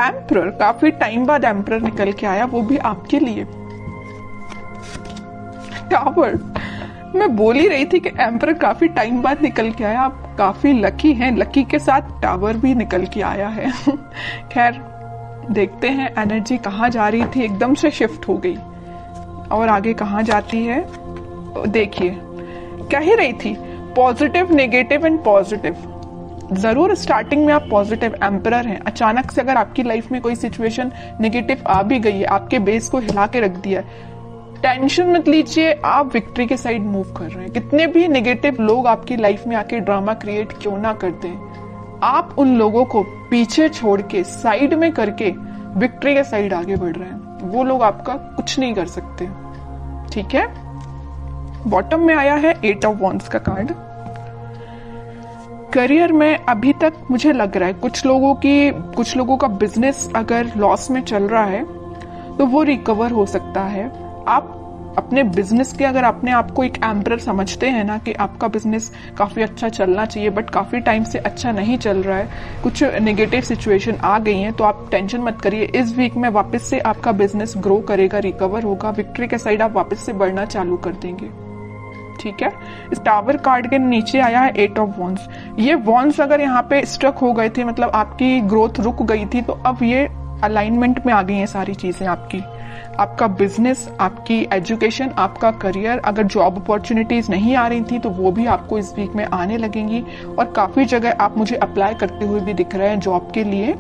Emperor, काफी time बाद emperor निकल के आया, वो भी आपके लिए। टावर, मैं बोल ही रही थी कि एम्परर काफी टाइम बाद निकल के आया, आप काफी लकी हैं, लकी के साथ टावर भी निकल के आया है। खैर देखते हैं एनर्जी कहाँ जा रही थी, एकदम से शिफ्ट हो गई और आगे कहाँ जाती है। देखिए कह ही रही थी पॉजिटिव, नेगेटिव एंड पॉजिटिव। जरूर स्टार्टिंग में आप पॉजिटिव एम्परर हैं, अचानक से अगर आपकी लाइफ में कोई सिचुएशन नेगेटिव आ भी गई है, आपके बेस को हिला के रख दिया है, टेंशन मत लीजिए, आप विक्ट्री के साइड मूव कर रहे हैं। कितने भी नेगेटिव लोग आपकी लाइफ में आके ड्रामा क्रिएट क्यों ना करते हैं, आप उन लोगों को पीछे छोड़ के साइड में करके विक्ट्री के साइड आगे बढ़ रहे हैं। वो लोग आपका कुछ नहीं कर सकते, ठीक है। बॉटम में आया है 8 ऑफ वॉन्ड्स का कार्ड। करियर में अभी तक मुझे लग रहा है कुछ लोगों का बिजनेस अगर लॉस में चल रहा है तो वो रिकवर हो सकता है। आप अपने बिजनेस के अगर अपने आप को एक एम्परर समझते हैं ना कि आपका बिजनेस काफी अच्छा चलना चाहिए बट काफी टाइम से अच्छा नहीं चल रहा है, कुछ नेगेटिव सिचुएशन आ गई हैं, तो आप टेंशन मत करिए। इस वीक में वापस से आपका बिजनेस ग्रो करेगा, रिकवर होगा, विक्ट्री के साइड आप वापस से बढ़ना चालू कर देंगे, ठीक है। इस टावर कार्ड के नीचे आया है 8 ऑफ वॉन्ड्स। ये वॉन्ड्स अगर यहाँ पे स्ट्रक हो गए थे, मतलब आपकी ग्रोथ रुक गई थी, तो अब ये अलाइनमेंट में आ गई हैं सारी चीजें आपकी। आपका बिजनेस, आपकी एजुकेशन, आपका करियर, अगर जॉब अपॉर्चुनिटीज नहीं आ रही थी तो वो भी आपको इस वीक में आने लगेंगी। और काफी जगह आप मुझे अप्लाई करते हुए भी दिख रहे हैं जॉब के लिए।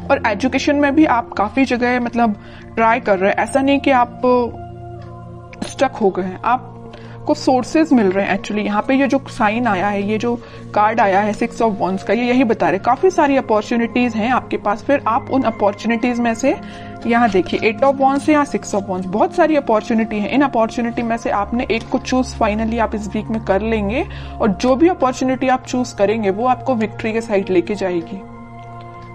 और एजुकेशन में भी आप काफी जगह मतलब ट्राई कर रहे हैं, ऐसा नहीं कि आप स्टक हो गए हैं, आपको सोर्सेज मिल रहे हैं। एक्चुअली यहाँ पे ये जो साइन आया है, ये जो कार्ड आया है 6 ऑफ वॉन्ड्स का, ये यही बता रहे काफी सारी अपॉर्चुनिटीज हैं आपके पास। फिर आप उन अपॉर्चुनिटीज में से, यहाँ देखिए 8 ऑफ वॉन्ड्स है, यहाँ 6 ऑफ वॉन्ड्स, बहुत सारी अपॉर्चुनिटी है। इन अपॉर्चुनिटी में से आपने एक को चूज फाइनली आप इस वीक में कर लेंगे, और जो भी अपॉर्चुनिटी आप चूज करेंगे वो आपको विक्ट्री के साइड लेके जाएगी।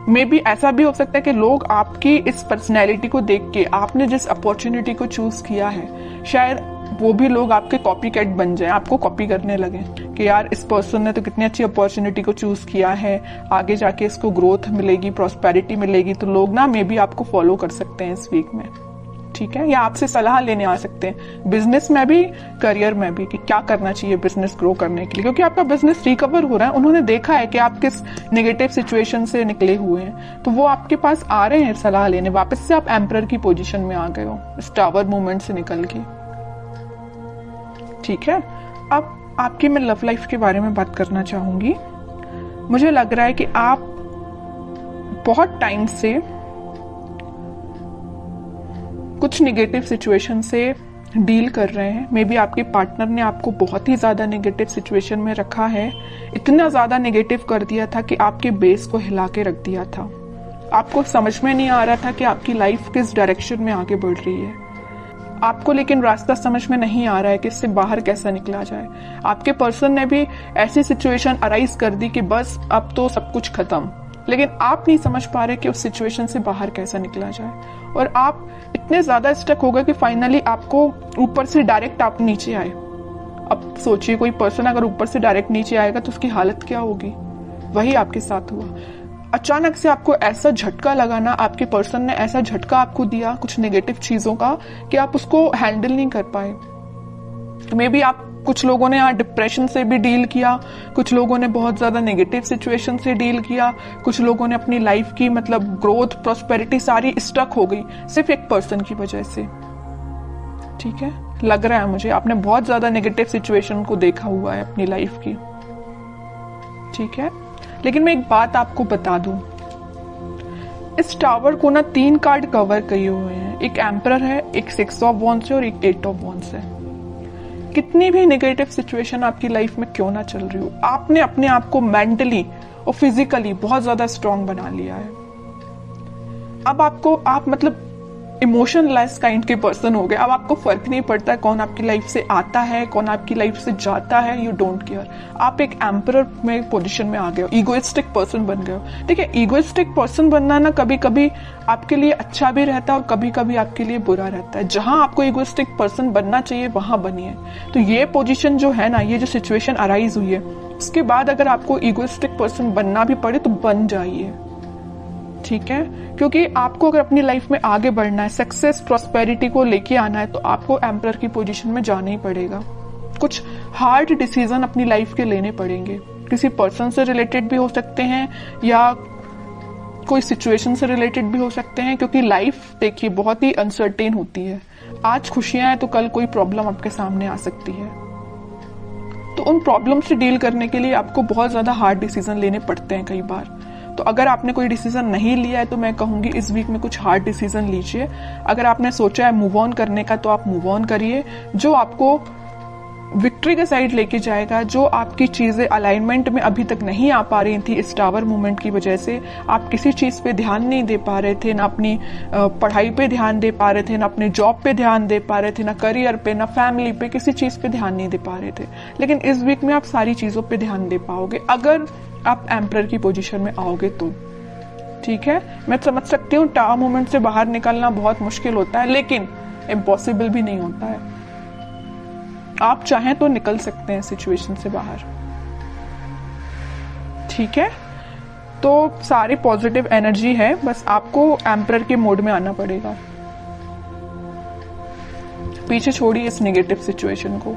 मे बी ऐसा भी हो सकता है कि लोग आपकी इस पर्सनैलिटी को देख के, आपने जिस अपॉर्चुनिटी को चूज किया है, शायद वो भी लोग आपके कॉपी कैट बन जाए, आपको कॉपी करने लगे कि यार इस पर्सन ने तो कितनी अच्छी अपॉर्चुनिटी को चूज किया है, आगे जाके इसको ग्रोथ मिलेगी, प्रॉस्पेरिटी मिलेगी। तो लोग ना मे बी आपको फॉलो कर सकते हैं इस वीक में, ठीक है, या आपसे सलाह लेने आ सकते हैं, बिजनेस में भी, करियर में भी, कि क्या करना चाहिए बिजनेस ग्रो करने के लिए, क्योंकि आपका बिजनेस रिकवर हो रहा है। उन्होंने देखा है कि आप किस नेगेटिव सिचुएशन से निकले हुए हैं, तो वो आपके पास आ रहे हैं सलाह लेने। वापस से आप एम्परर की पोजीशन में आ गए हो इस टावर मूवमेंट से निकल के, ठीक है। अब आपकी मैं लव लाइफ के बारे में बात करना चाहूंगी। मुझे लग रहा है कि आप बहुत टाइम से कुछ नेगेटिव सिचुएशन से डील कर रहे हैं। मे बी आपके पार्टनर ने आपको बहुत ही ज्यादा नेगेटिव सिचुएशन में रखा है, इतना ज्यादा नेगेटिव कर दिया था कि आपके बेस को हिला के रख दिया था। आपको समझ में नहीं आ रहा था कि आपकी लाइफ किस डायरेक्शन में आगे बढ़ रही है, आपको लेकिन रास्ता समझ में नहीं आ रहा है कि इससे बाहर कैसा निकला जाए। आपके पर्सन ने भी ऐसी सिचुएशन अराइज कर दी कि बस अब तो सब कुछ खत्म, लेकिन आप नहीं समझ पा रहे कि उस सिचुएशन से बाहर कैसा निकला जाए। और आप इतने ज्यादा स्टक हो गए कि फाइनली आपको ऊपर से डायरेक्ट आप नीचे आए। अब सोचिए कोई पर्सन अगर ऊपर से डायरेक्ट नीचे आएगा तो उसकी हालत क्या होगी। वही आपके साथ हुआ। अचानक से आपको ऐसा झटका लगा ना, आपके पर्सन ने ऐसा झटका आपको दिया कुछ नेगेटिव चीजों का कि आप उसको हैंडल नहीं कर पाए। मे बी आप, कुछ लोगों ने यहाँ डिप्रेशन से भी डील किया, कुछ लोगों ने बहुत ज्यादा नेगेटिव सिचुएशन से डील किया, कुछ लोगों ने अपनी लाइफ की मतलब ग्रोथ, प्रॉस्पेरिटी सारी स्टक हो गई सिर्फ एक पर्सन की वजह से, ठीक है। लग रहा है मुझे आपने बहुत ज्यादा नेगेटिव सिचुएशन को देखा हुआ है अपनी लाइफ की, ठीक है। लेकिन मैं एक बात आपको बता दूं, इस टावर को ना 3 कार्ड कवर किए हुए हैं। एक एम्परर है, एक 6 ऑफ वॉन्ड्स है और एक 8 ऑफ वॉन्ड्स है। कितनी भी नेगेटिव सिचुएशन आपकी लाइफ में क्यों ना चल रही हो, आपने अपने आप को मेंटली और फिजिकली बहुत ज्यादा स्ट्रांग बना लिया है। अब आप मतलब इमोशनलेस काइंड के पर्सन हो गए। अब आपको फर्क नहीं पड़ता है कौन आपकी लाइफ से आता है, कौन आपकी लाइफ से जाता है, यू डोंट केयर। आप एक एम्परर में पोजीशन में आ गए हो, ईगोइस्टिक पर्सन बन गए हो। ठीक है, ईगोइस्टिक पर्सन बनना ना कभी कभी आपके लिए अच्छा भी रहता है और कभी कभी आपके लिए बुरा रहता है। जहां आपको ईगोइस्टिक पर्सन बनना चाहिए वहां बनिए। तो ये पोजीशन जो है ना, ये जो सिचुएशन अराइज हुई है, उसके बाद अगर आपको ईगोइस्टिक पर्सन बनना भी पड़े तो बन जाइए, ठीक है, क्योंकि आपको अगर अपनी लाइफ में आगे बढ़ना है, सक्सेस प्रॉस्पेरिटी को लेके आना है, तो आपको एम्परर की पोजीशन में जाना ही पड़ेगा। कुछ हार्ड डिसीजन अपनी लाइफ के लेने पड़ेंगे, किसी पर्सन से रिलेटेड भी हो सकते हैं या कोई सिचुएशन से रिलेटेड भी हो सकते हैं, क्योंकि लाइफ देखिए बहुत ही अनसर्टेन होती है। आज खुशियां हैं तो कल कोई प्रॉब्लम आपके सामने आ सकती है, तो उन प्रॉब्लम से डील करने के लिए आपको बहुत ज्यादा हार्ड डिसीजन लेने पड़ते हैं कई बार। तो अगर आपने कोई डिसीजन नहीं लिया है तो मैं कहूंगी इस वीक में कुछ हार्ड डिसीजन लीजिए। अगर आपने सोचा है मूव ऑन करने का तो आप मूव ऑन करिए, जो आपको विक्ट्री के साइड लेके जाएगा। जो आपकी चीजें अलाइनमेंट में अभी तक नहीं आ पा रही थी इस टावर मूवमेंट की वजह से, आप किसी चीज पे ध्यान नहीं दे पा रहे थे, ना अपनी पढ़ाई पे ध्यान दे पा रहे थे, ना अपने जॉब पे ध्यान दे पा रहे थे, ना करियर पे, ना फैमिली पे, किसी चीज पे ध्यान नहीं दे पा रहे थे। लेकिन इस वीक में आप सारी चीजों पे ध्यान दे पाओगे अगर आप एम्परर की पोजीशन में आओगे तो। ठीक है, मैं समझ सकती हूँ टावर मूवमेंट से बाहर निकलना बहुत मुश्किल होता है, लेकिन इम्पॉसिबल भी नहीं होता है। आप चाहें तो निकल सकते हैं सिचुएशन से बाहर। ठीक है, तो सारी पॉजिटिव एनर्जी है, बस आपको एम्परर के मोड में आना पड़ेगा। पीछे छोड़िए इस नेगेटिव सिचुएशन को,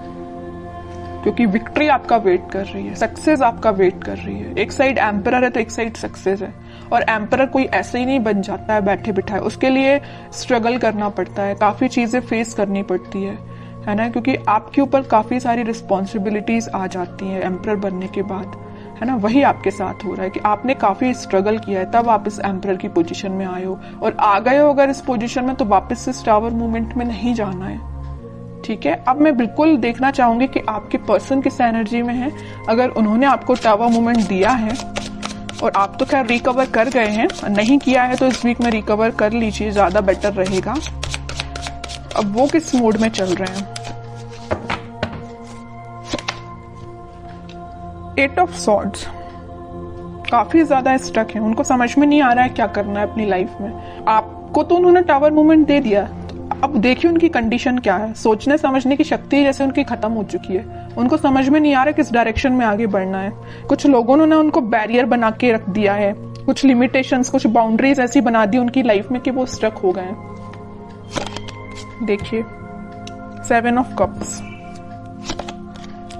क्योंकि विक्ट्री आपका वेट कर रही है, सक्सेस आपका वेट कर रही है। एक साइड एम्परर है तो एक साइड सक्सेस है, और एम्परर कोई ऐसे ही नहीं बन जाता है बैठे बिठाए, उसके लिए स्ट्रगल करना पड़ता है, काफी चीजें फेस करनी पड़ती है ना, क्योंकि आपके ऊपर काफी सारी रिस्पॉन्सिबिलिटीज आ जाती हैं एम्परर बनने के बाद, है ना। वही आपके साथ हो रहा है कि आपने काफी स्ट्रगल किया है, तब आप इस एम्परर की पोजीशन में आए हो, और आ गए हो अगर इस पोजीशन में तो वापस से टावर मूवमेंट में नहीं जाना है। ठीक है, अब मैं बिल्कुल देखना चाहूंगी कि आपके पर्सन किस एनर्जी में है। अगर उन्होंने आपको टावर मूवमेंट दिया है और आप तो खैर रिकवर कर गए हैं, नहीं किया है तो इस वीक में रिकवर कर लीजिए, ज्यादा बेटर रहेगा। अब वो किस मोड में चल रहे हैं? 8 ऑफ सॉर्ड्स, काफी ज्यादा स्टक है, उनको समझ में नहीं आ रहा है क्या करना है अपनी लाइफ में। आपको तो उन्होंने टावर मूवमेंट दे दिया, अब देखिए उनकी कंडीशन क्या है। सोचने समझने की शक्ति जैसे उनकी खत्म हो चुकी है, उनको समझ में नहीं आ रहा किस डायरेक्शन में आगे बढ़ना है। कुछ लोगों ने उनको बैरियर बना के रख दिया है, कुछ लिमिटेशंस, कुछ बाउंड्रीज ऐसी बना दी उनकी लाइफ में कि वो स्टक हो गए हैं। देखिए 7 of cups,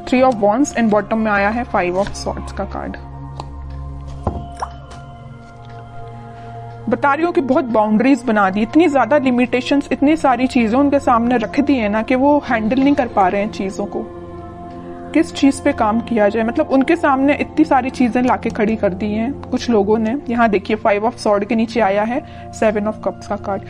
3 of wands and bottom में आया है 5 ऑफ सॉर्ड्स का कार्ड। बता रही हूँ कि बहुत बाउंड्रीज बना दी, इतनी ज्यादा लिमिटेशंस, इतनी सारी चीजें उनके सामने रख दी है ना कि वो हैंडल नहीं कर पा रहे हैं चीजों को। किस चीज पे काम किया जाए, मतलब उनके सामने इतनी सारी चीजें लाके खड़ी कर दी हैं कुछ लोगों ने। यहाँ देखिए 5 ऑफ सॉर्ड के नीचे आया है 7 ऑफ कप्स का कार्ड।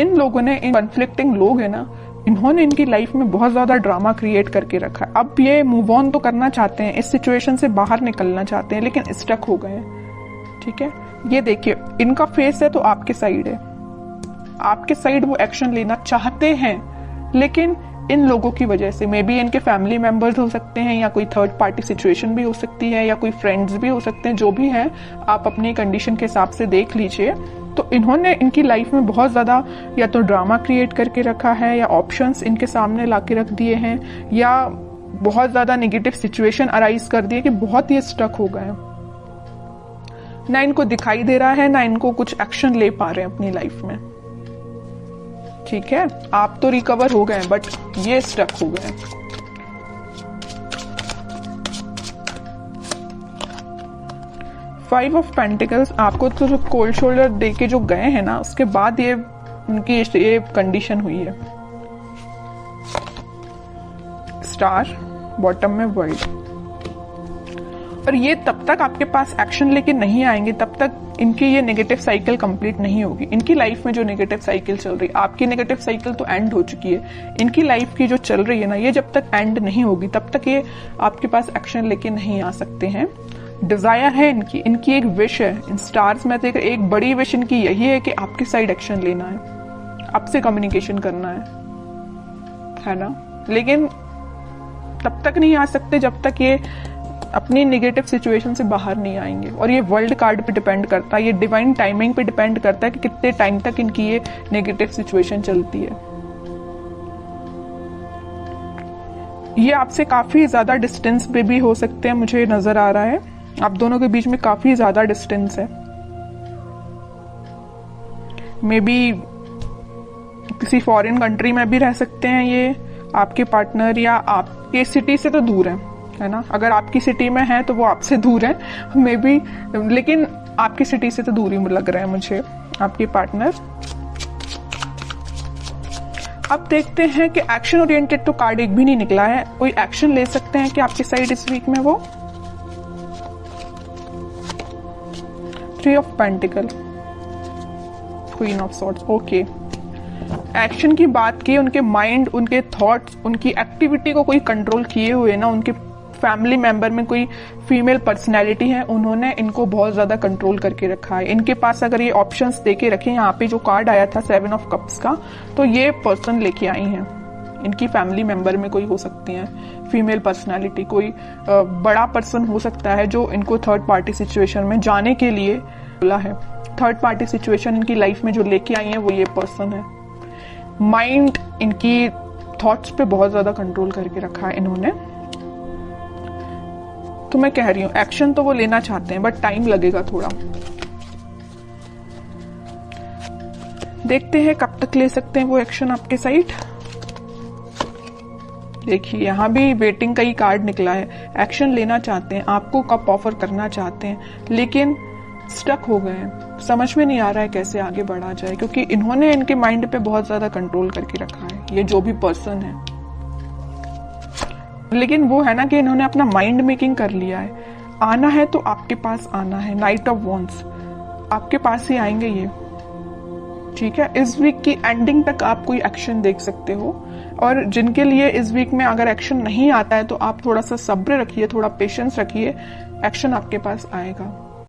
इन लोगों ने, इन कॉन्फ्लिक्टिंग लोग है ना, इन्होंने इनकी लाइफ में बहुत ज्यादा ड्रामा क्रिएट करके रखा है। अब ये मूव ऑन तो करना चाहते हैं, इस सिचुएशन से बाहर निकलना चाहते हैं, लेकिन स्टक हो गए हैं। ठीक है, ये देखिए इनका फेस है तो आपके साइड है, आपके साइड वो एक्शन लेना चाहते हैं, लेकिन इन लोगों की वजह से, मे बी इनके फैमिली मेंबर्स हो सकते हैं, या कोई थर्ड पार्टी सिचुएशन भी हो सकती है, या कोई फ्रेंड्स भी हो सकते हैं, जो भी है आप अपनी कंडीशन के हिसाब से देख लीजिए। तो इन्होंने इनकी लाइफ में बहुत ज्यादा या तो ड्रामा क्रिएट करके रखा है, या ऑप्शंस इनके सामने लाके रख दिए हैं, या बहुत ज्यादा नेगेटिव सिचुएशन अराइज कर दिए कि बहुत ही स्टक हो गए। ना इनको दिखाई दे रहा है, ना इनको कुछ एक्शन ले पा रहे हैं अपनी लाइफ में। ठीक है, आप तो रिकवर हो गए, बट ये स्टक हो गए। फाइव ऑफ पेंटिकल्स, आपको तो जो कोल्ड शोल्डर दे के जो गए हैं ना, उसके बाद ये उनकी ये कंडीशन हुई है। स्टार, बॉटम में वर्ल्ड। और ये तब तक आपके पास एक्शन लेके नहीं आएंगे, तब तक इनकी ये नेगेटिव साइकिल कंप्लीट नहीं होगी। इनकी लाइफ में जो नेगेटिव साइकिल चल रही है, आपकी नेगेटिव साइकिल तो एंड हो चुकी है, इनकी लाइफ की जो चल रही है ना, ये जब तक एंड नहीं होगी तब तक ये आपके पास एक्शन लेके नहीं आ सकते हैं। डिजायर है इनकी एक विश है। इन स्टार्स में से एक बड़ी विश इनकी यही है कि आपकी साइड एक्शन लेना है, आपसे कम्युनिकेशन करना है ना। लेकिन तब तक नहीं आ सकते जब तक ये अपनी नेगेटिव सिचुएशन से बाहर नहीं आएंगे। और ये वर्ल्ड कार्ड पे डिपेंड करता है, ये डिवाइन टाइमिंग पे डिपेंड करता है कि कितने टाइम तक इनकी ये नेगेटिव सिचुएशन चलती है। ये आपसे काफी ज्यादा डिस्टेंस पे भी हो सकते हैं, मुझे नजर आ रहा है आप दोनों के बीच में काफी ज्यादा डिस्टेंस है। मे बी किसी फॉरेन कंट्री में भी रह सकते हैं ये आपके पार्टनर, या आपके सिटी से तो दूर है ना। अगर आपकी सिटी में है तो वो आपसे दूर है मे बी, लेकिन आपकी सिटी से तो दूर ही लग रहा है मुझे आपके पार्टनर। अब देखते हैं कि एक्शन ओरिएंटेड तो कार्ड एक भी नहीं निकला है। कोई एक्शन ले सकते हैं कि आपकी साइड इस वीक में वो 3 of pentacle, queen of swords. Okay, action की बात की, उनके माइंड, उनके थॉट्स, उनकी एक्टिविटी को कोई कंट्रोल किए हुए ना, उनके फैमिली मेंबर में कोई फीमेल पर्सनैलिटी है, उन्होंने इनको बहुत ज्यादा कंट्रोल करके रखा है। इनके पास अगर ये ऑप्शंस देके रखे, यहाँ पे जो कार्ड आया था 7 ऑफ कप्स का, तो ये पर्सन लेके आई हैं। इनकी फैमिली मेंबर में कोई हो सकती है फीमेल पर्सनैलिटी, कोई बड़ा पर्सन हो सकता है जो इनको थर्ड पार्टी सिचुएशन में जाने के लिए बोला है। थर्ड पार्टी सिचुएशन इनकी लाइफ में जो लेके आई है वो ये पर्सन है। माइंड, इनकी थॉट्स पे बहुत ज्यादा कंट्रोल करके रखा है इन्होंने। तो मैं कह रही हूं एक्शन तो वो लेना चाहते हैं बट टाइम लगेगा थोड़ा। देखते हैं कब तक ले सकते हैं वो एक्शन आपके साइड। देखिए यहां भी वेटिंग का ही कार्ड निकला है। एक्शन लेना चाहते हैं, आपको कब ऑफर करना चाहते हैं, लेकिन स्टक हो गए हैं, समझ में नहीं आ रहा है कैसे आगे बढ़ा जाए, क्योंकि इन्होंने इनके माइंड पे बहुत ज्यादा कंट्रोल करके रखा है, ये जो भी पर्सन है। लेकिन वो है ना कि इन्होंने अपना माइंड मेकिंग कर लिया है। आना है तो आपके पास आना है। नाइट ऑफ वॉन्ड्स, आपके पास ही आएंगे ये, ठीक है। इस वीक की एंडिंग तक आप कोई एक्शन देख सकते हो, और जिनके लिए इस वीक में अगर एक्शन नहीं आता है तो आप थोड़ा सा सब्र रखिए, थोड़ा पेशेंस रखिए, एक्शन आपके पास आएगा।